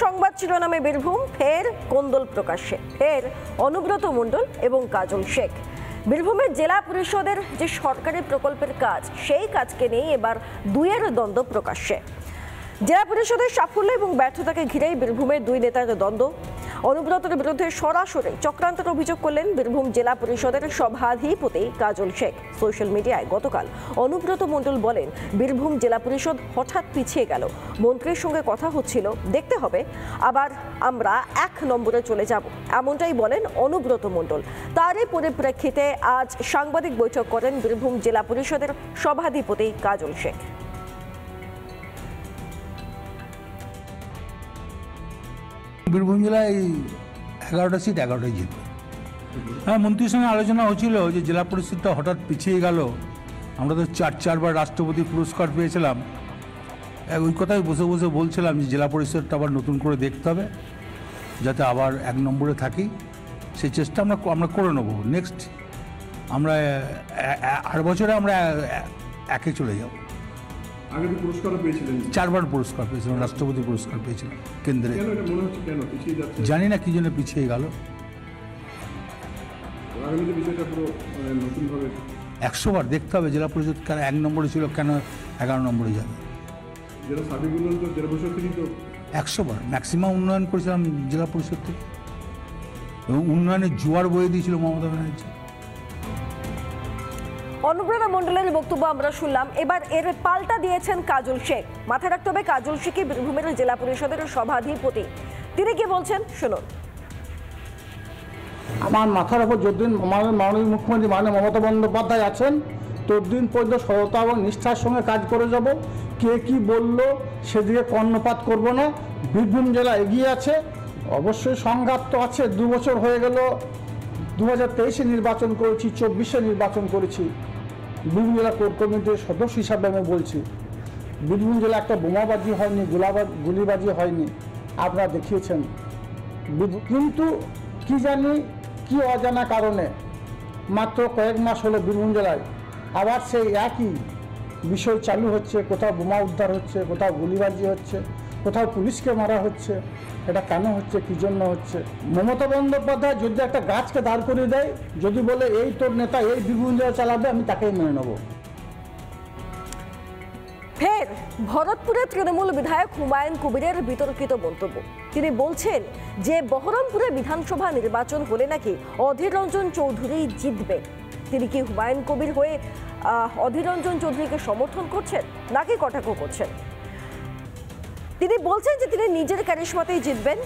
সংবাদ শিরোনামে বীরভূম, ফের কোন্দল প্রকাশ্যে, ফের অনুব্রত মণ্ডল এবং কাজল শেখ। বীরভূমের জেলা পরিষদের যে সরকারি প্রকল্পের কাজ, সেই কাজকে নিয়ে এবার দুইয়ের দ্বন্দ্ব প্রকাশ্যে। জেলা পরিষদের সাফল্য এবং ব্যর্থতাকে ঘিরেই বীরভূমের দুই নেতার দ্বন্দ্ব। অনুব্রতের বিরুদ্ধে সরাসরি চক্রান্তের অভিযোগ করলেন বীরভূম জেলা পরিষদের সভাধিপতি কাজল শেখ। সোশ্যাল মিডিয়ায় গতকাল অনুব্রত মণ্ডল বলেন, বীরভূম জেলা পরিষদ হঠাৎ পিছিয়ে গেল, মন্ত্রীর সঙ্গে কথা হচ্ছিল, দেখতে হবে, আবার আমরা 1 নম্বরে চলে যাব, এমনটাই বলেন অনুব্রত মণ্ডল। তারই পরিপ্রেক্ষিতে আজ সাংবাদিক বৈঠক করেন বীরভূম জেলা পরিষদের সভাধিপতি কাজল শেখ। বীরভূম জেলায় 11টা সিট 11টাই জিতবে। হ্যাঁ, মন্ত্রীর সঙ্গে আলোচনা হচ্ছিল যে জেলা পরিষদটা হঠাৎ পিছিয়ে গেল, আমরা তো চারবার রাষ্ট্রপতি পুরস্কার পেয়েছিলাম, ওই কথাই বসে বসে বলছিলাম যে জেলা পরিষদটা আবার নতুন করে দেখতে হবে, যাতে আবার 1 নম্বরে থাকি। সেই চেষ্টা আমরা করে নেবো। নেক্সট আমরা 8 বছরে আমরা 1-এ চলে যাব। আগে তো পুরস্কারও পেয়েছিলেন, 4বার পুরস্কার পেয়েছিলাম, রাষ্ট্রপতি পুরস্কার পেয়েছিলাম কেন্দ্রে। কেন এটা মনে হচ্ছে, কেন পিছিয়ে যাচ্ছে জানি না কি জন্য পিছিয়ে গেল। আগামীতে বিষয়টা পুরো নতুনভাবে 100 বার দেখতে হবে জেলা পরিষদ কেন 1 নম্বরে ছিল, কেন 11 নম্বরে যাবে। যেটা সাবেক উন্নয়ন তো জেলা পরিষদ থেকেই তো 100 বার ম্যাক্সিমাম উন্নয়ন করেছিলাম জেলা পরিষদ থেকে, এবং উন্নয়নের জোয়ার বয়ে দিয়েছিল মমতা ব্যানার্জি। অনুব্রত মণ্ডলের বক্তব্য আমরা শুনলাম। এবার এর পাল্টা দিয়েছেন কাজল শেখ। মাথায় রাখতে হবে, কাজল শেখই বীরভূমের জেলা পরিষদের সভাধিপতি। তিনি কি বলছেন শুনুন। আমার মাথার ওপর যতদিন আমাদের মাননীয় মুখ্যমন্ত্রী মমতা বন্দ্যোপাধ্যায় আছেন, ততদিন পর্যন্ত সততা এবং নিষ্ঠার সঙ্গে কাজ করে যাব। কে কি বলল সেদিকে কর্ণপাত করব না। বীরভূম জেলা এগিয়ে আছে, অবশ্যই সংঘাত তো আছে। 2 বছর হয়ে গেল, 2023-এ নির্বাচন করেছি, 24-এ নির্বাচন করেছি। বীরভূম জেলা কোর কমিটির সদস্য হিসাবে আমি বলছি, বীরভূম জেলা একটা বোমাবাজি হয়নি, গুলিবাজি হয়নি, আপনারা দেখিয়েছেন। কিন্তু কি জানি কি অজানা কারণে মাত্র কয়েক মাস হলো বীরভূম জেলায় আবার সেই একই বিষয় চালু হচ্ছে। কোথাও বোমা উদ্ধার হচ্ছে, কোথাও গুলিবাজি হচ্ছে, কোথাও পুলিশকে মারা হচ্ছে। এটা কেন হচ্ছে, কী জন্য হচ্ছে? মমতা বন্দ্যোপাধ্যায় যদি একটা গাছকে দাঁড় করিয়ে দেয়, যদি বলে এই তোর নেতা এই বীরভূম জেলা চালাবে, আমি তাকেই মেনে নেব। ফের ভরতপুরের তৃণমূল বিধায়ক হুমায়ুন কবিরের বিতর্কিত মন্তব্য। তিনি বলছেন যে বহরমপুরে বিধানসভা নির্বাচন হলে নাকি অধীর রঞ্জন চৌধুরী জিতবেন। তিনি কি হুমায়ুন কবির হয়ে অধীর রঞ্জন চৌধুরীকে সমর্থন করছেন নাকি কটাক্ষ করছেন? তিনি বলছেন যে তিনি নিজের ক্যারিশমাতেই জিতবেন।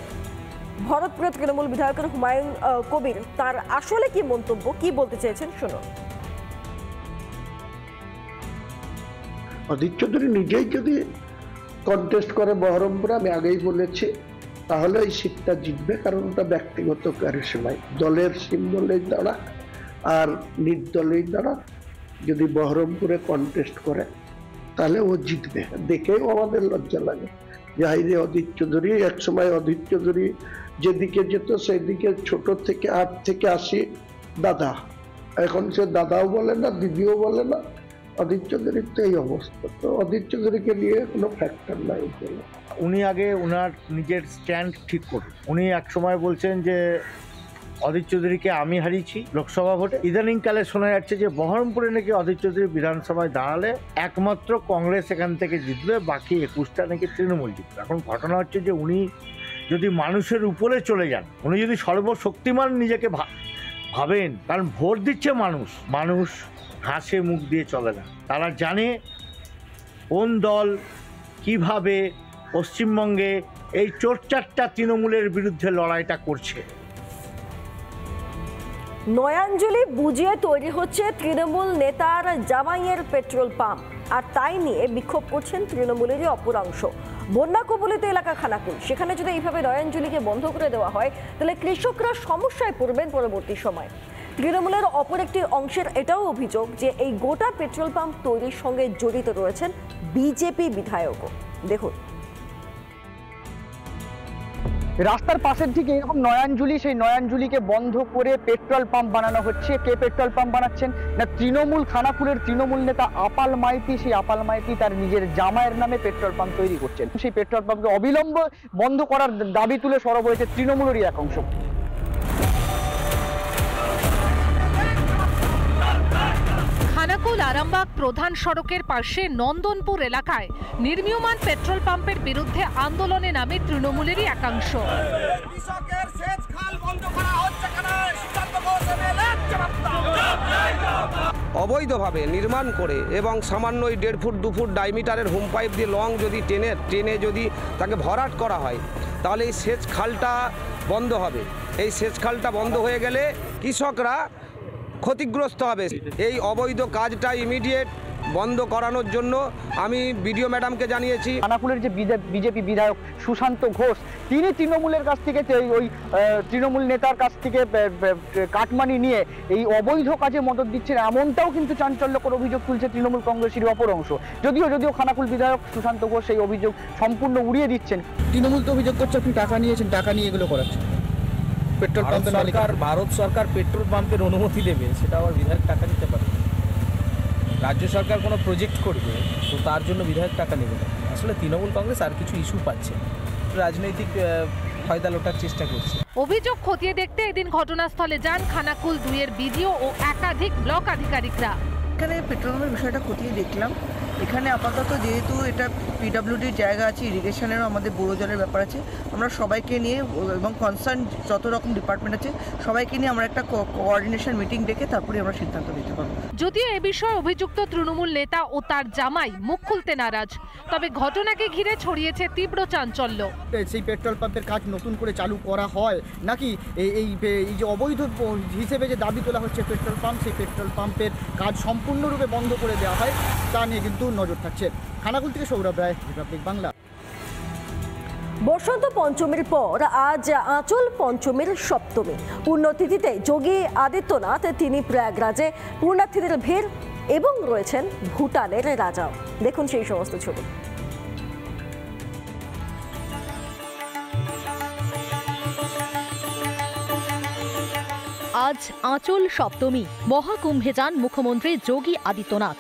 ভরতপুরের তৃণমূল বিধায়কের হুমায়ুন কবির, তার আসলে কি মন্তব্য, কি বলতে চেয়েছেন শুনুন। অধীর চৌধুরী নিজেই যদি কন্টেস্ট করে বহরমপুরে, আমি আগেই বলেছি, তাহলে এই সিটটা জিতবে, কারণ ওটা ব্যক্তিগত কারিশমাই, দলের সিম্বলের দ্বারা আর নির্দলের দ্বারা যদি বহরমপুরে কন্টেস্ট করে তাহলে ও জিতবে। দেখেও আমাদের লজ্জা লাগে যে হাইরে অধীর চৌধুরী, একসময় অধীর চৌধুরী যেদিকে যেত সেদিকে ছোট থেকে 8 থেকে 80 দাদা, এখন সে দাদাও বলে না, দিদিও বলে না। অধীর চৌধুরীর তো এই অবস্থা। তো অধীর চৌধুরীকে নিয়ে কোনো ফ্যাক্টর নাই। উনি আগে ওনার নিজের স্ট্যান্ড ঠিক করুন। উনি এক সময় বলছেন যে অধীর চৌধুরীকে আমি হারিয়েছি লোকসভা ভোটে। ইদানিংকালে শোনা যাচ্ছে যে বহরমপুরে নাকি অধীর চৌধুরী বিধানসভায় দাঁড়ালে একমাত্র কংগ্রেস এখান থেকে জিতবে, বাকি 21টা নাকি তৃণমূল জিতবে। এখন ঘটনা হচ্ছে যে উনি যদি মানুষের উপরে চলে যান, উনি যদি সর্বশক্তিমান নিজেকে ভাবেন, কারণ ভোট দিচ্ছে মানুষ হাসে মুখ দিয়ে চলে না। তারা জানে কোন দল কিভাবে পশ্চিমবঙ্গে এই চোরচারটা তৃণমূলের বিরুদ্ধে লড়াইটা করছে। নয়াঞ্জলি বুঝিয়ে তৈরি হচ্ছে তৃণমূল নেতার জামাইয়ের পেট্রোল পাম্প, আর তাই নিয়ে বিক্ষোভ করছেন তৃণমূলেরই অপর অংশ। বন্যা কবলিত এলাকা খানাকুল, সেখানে যদি এইভাবে নয়াঞ্জলিকে বন্ধ করে দেওয়া হয় তাহলে কৃষকরা সমস্যায় পড়বেন পরবর্তী সময়। তৃণমূলের অপর একটি অংশের এটাও অভিযোগ যে এই গোটা পেট্রোল পাম্প তৈরির সঙ্গে জড়িত রয়েছেন বিজেপি বিধায়কও। দেখুন, রাস্তার পাশের ঠিক এরকম নয়াঞ্জলি, সেই নয়াঞ্জলিকে বন্ধ করে পেট্রোল পাম্প বানানো হচ্ছে। কে পেট্রোল পাম্প বানাচ্ছেন না তৃণমূল, খানাকুলের তৃণমূল নেতা আপাল মাইতি। সেই আপাল মাইতি তার নিজের জামাইয়ের নামে পেট্রোল পাম্প তৈরি করছেন। সেই পেট্রোল পাম্পকে অবিলম্বে বন্ধ করার দাবি তুলে সরব হয়েছে তৃণমূলেরই এক অংশ। খানাকুল আরামবাগ প্রধান সড়কের পাশে নন্দনপুর এলাকায় নির্মীয়মান পেট্রোল পাম্পের বিরুদ্ধে আন্দোলনে নামে তৃণমূলেরই একাংশ। অবৈধভাবে নির্মাণ করে এবং সামান্য 1.5 ফুট 2 ফুট ডায়ামিটারের হোম পাইপ দিয়ে লং যদি টেনে যদি তাকে ভরাট করা হয় তাহলে এই সেচ খালটা বন্ধ হবে। এই সেচ খালটা বন্ধ হয়ে গেলে কৃষকরা ক্ষতিগ্রস্ত হবে। এই অবৈধ কাজটা ইমিডিয়েট বন্ধ করানোর জন্য আমি বিডিও ম্যাডামকে জানিয়েছি। খানাকুলের যে বিজেপি বিধায়ক সুশান্ত ঘোষ, তিনি তৃণমূলের কাছ থেকে ওই তৃণমূল নেতার কাছ থেকে কাটমানি নিয়ে এই অবৈধ কাজে মদত দিচ্ছেন, এমনটাও কিন্তু চাঞ্চল্যকর অভিযোগ তুলছে তৃণমূল কংগ্রেসের অপর অংশ। যদিও খানাকুল বিধায়ক সুশান্ত ঘোষ সেই অভিযোগ সম্পূর্ণ উড়িয়ে দিচ্ছেন। তৃণমূল তো অভিযোগ করছে আপনি টাকা নিয়েছেন, টাকা নিয়ে এগুলো করাচ্ছেন। পেট্রোল পাম্পের ভারত সরকার পেট্রোল পাম্পের অনুমতি দেবে, সেটা আবার বিধায়ক টাকা নিতে পারে। রাজ্য সরকার কোনো প্রজেক্ট করবে তো তার জন্য বিধায়ক টাকা নেবে না। আসলে তৃণমূল কংগ্রেস আর কিছু ইস্যু পাচ্ছে, রাজনৈতিক ফায়দা লোটার চেষ্টা করছে। অভিযোগ খতিয়ে দেখতে এদিন ঘটনাস্থলে যান খানাকুল 2-এর বিডিও ও একাধিক ব্লক আধিকারিকরা। এখানে পেট্রোল পাম্পের বিষয়টা খতিয়ে দেখলাম। এখানে আপাতত যেহেতু এটা পিডব্লিউডির জায়গা আছে, ইরিগেশনেরও আমাদের বড় জলের ব্যাপার আছে, আমরা সবাইকে নিয়ে এবং কনসার্ন যত রকম ডিপার্টমেন্ট আছে সবাইকে নিয়ে আমরা একটা কোঅর্ডিনেশন মিটিং ডেকে তারপরে আমরা সিদ্ধান্ত নিতে পারবো। যদিও এ বিষয়ে অভিযুক্ত তৃণমূল নেতা ও তার জামাই মুখ খুলতে নারাজ, তবে ঘটনাকে ঘিরে ছড়িয়েছে তীব্র চাঞ্চল্য। সেই পেট্রোল পাম্পের কাজ নতুন করে চালু করা হয় নাকি এই যে অবৈধ হিসেবে যে দাবি তোলা হচ্ছে পেট্রোল পাম্প, সেই পেট্রোল পাম্পের কাজ সম্পূর্ণরূপে বন্ধ করে দেওয়া হয় তা নিয়ে কিন্তু নজর থাকছে। খানাকুল থেকে সৌরভ রায়, রিপাবলিক বাংলা। বসন্ত পঞ্চমীর পর আজ আঁচল পঞ্চমীর সপ্তমী। পুণ্যতিথিতে যোগী আদিত্যনাথ তিনি প্রয়াগরাজে পুণ্যার্থীদের ভিড় এবং রয়েছেন ভুটানের রাজাও। দেখুন সেই সমস্ত ছবি। আজ আঁচল সপ্তমী, মহাকুম্ভে যান মুখ্যমন্ত্রী যোগী আদিত্যনাথ।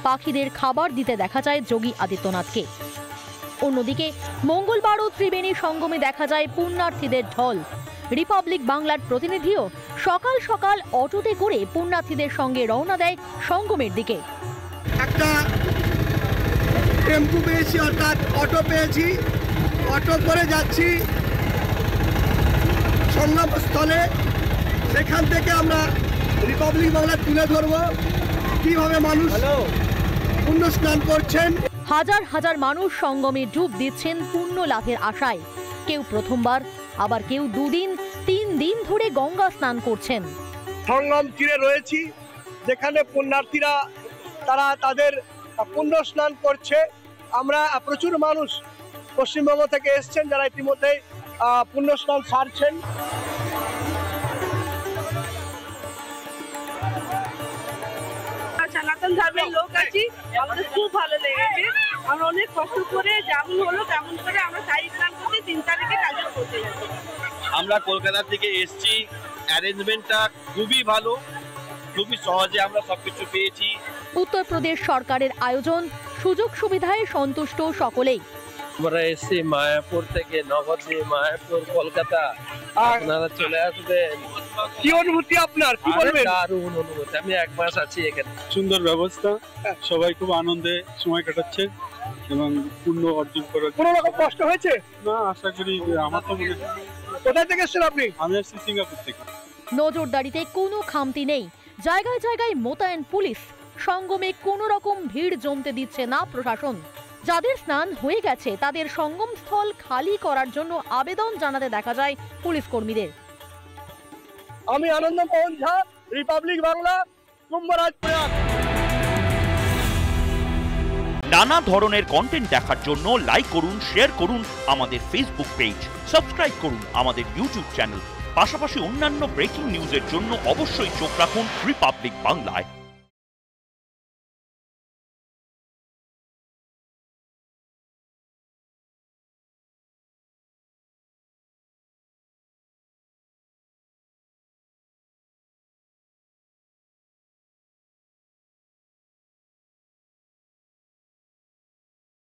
পাখিদের খাবার দিতে দেখা যায় যোগী আদিত্যনাথকে। অন্যদিকে মঙ্গলবারও ত্রিবেণী সঙ্গমে দেখা যায় পুণ্যার্থীদের ঢল। রিপাবলিক বাংলার প্রতিনিধিও সকাল সকাল অটোতে করে পুণ্যার্থীদের সঙ্গে রওনা দেয় সঙ্গমের দিকে। একটা টেম্পু পেয়েছি, অর্থাৎ অটো পেয়েছি, অটো করে যাচ্ছি সঙ্গমস্থলে। সেখান থেকে আমরা রিপাবলিক বাংলা তুলে ধরবো কিভাবে মানুষ পুণ্য স্নান করছেন। হাজার হাজার মানুষ সঙ্গমে ডুব দিচ্ছেন পুণ্য লাভের আশায়। কেউ প্রথমবার, আবার কেউ 2 দিন 3 দিন ধরে গঙ্গা স্নান করছেন। সঙ্গম তীরে রয়েছি, যেখানে পুণ্যার্থীরা তারা তাদের পুণ্য স্নান করছে। আমরা প্রচুর মানুষ পশ্চিমবঙ্গ থেকে এসছেন যারা ইতিমধ্যে পুণ্য স্নান সারছেন। সনাতন ধর্মের লোক আছি, আমাদের খুব ভালো লেগেছে। আমরা অনেক কষ্ট করে যেমন হলো তেমন করে আমরা শাড়ি স্নান করতে 3 তারিখে কাজ করতে যাচ্ছি। আমরা কলকাতা থেকে এসেছি, অ্যারেঞ্জমেন্টটা খুবই ভালো, খুবই সহজে আমরা সবকিছু পেয়েছি। উত্তরপ্রদেশ সরকারের আয়োজন, সুযোগ সুবিধায় সন্তুষ্ট সকলেই। আমরা এসেছি মায়াপুর থেকে, নবদ্বীপ, মায়াপুর, কলকাতা। আপনারা চলে আসবেন। কি অনুভূতি আপনার, কি বলবেন? দারুণ অনুভূতি। আমি 1 মাস আছি এখানে। সুন্দর ব্যবস্থা, সবাই খুব আনন্দে সময় কাটাচ্ছে এবং পুণ্য অর্জন করার। কোনো রকম কষ্ট হয়েছে না, আশা করি। আমার তো মনে হয়। কোথায় থেকে এসেছেন আপনি? আমি আসছি সিঙ্গাপুর থেকে। নজরদারিতে কোনো খামতি নেই, জায়গায় জায়গায় মোতায়েন পুলিশ। সঙ্গমে কোনো রকম ভিড় জমতে দিচ্ছে না প্রশাসন। যাদের স্নান হয়ে গেছে তাদের সঙ্গমস্থল খালি করার জন্য আবেদন জানাতে দেখা যায় পুলিশ কর্মীদের। আমি আনন্দমোহন ঝা, রিপাবলিক বাংলা, কুম্ভরাজ প্রয়াগ। নানা ধরনের কন্টেন্ট দেখার জন্য লাইক করুন, শেয়ার করুন আমাদের ফেসবুক পেজ, সাবস্ক্রাইব করুন আমাদের ইউটিউব চ্যানেল। পাশাপাশি অন্যান্য ব্রেকিং নিউজের জন্য অবশ্যই চোখ রাখুন রিপাবলিক বাংলায়।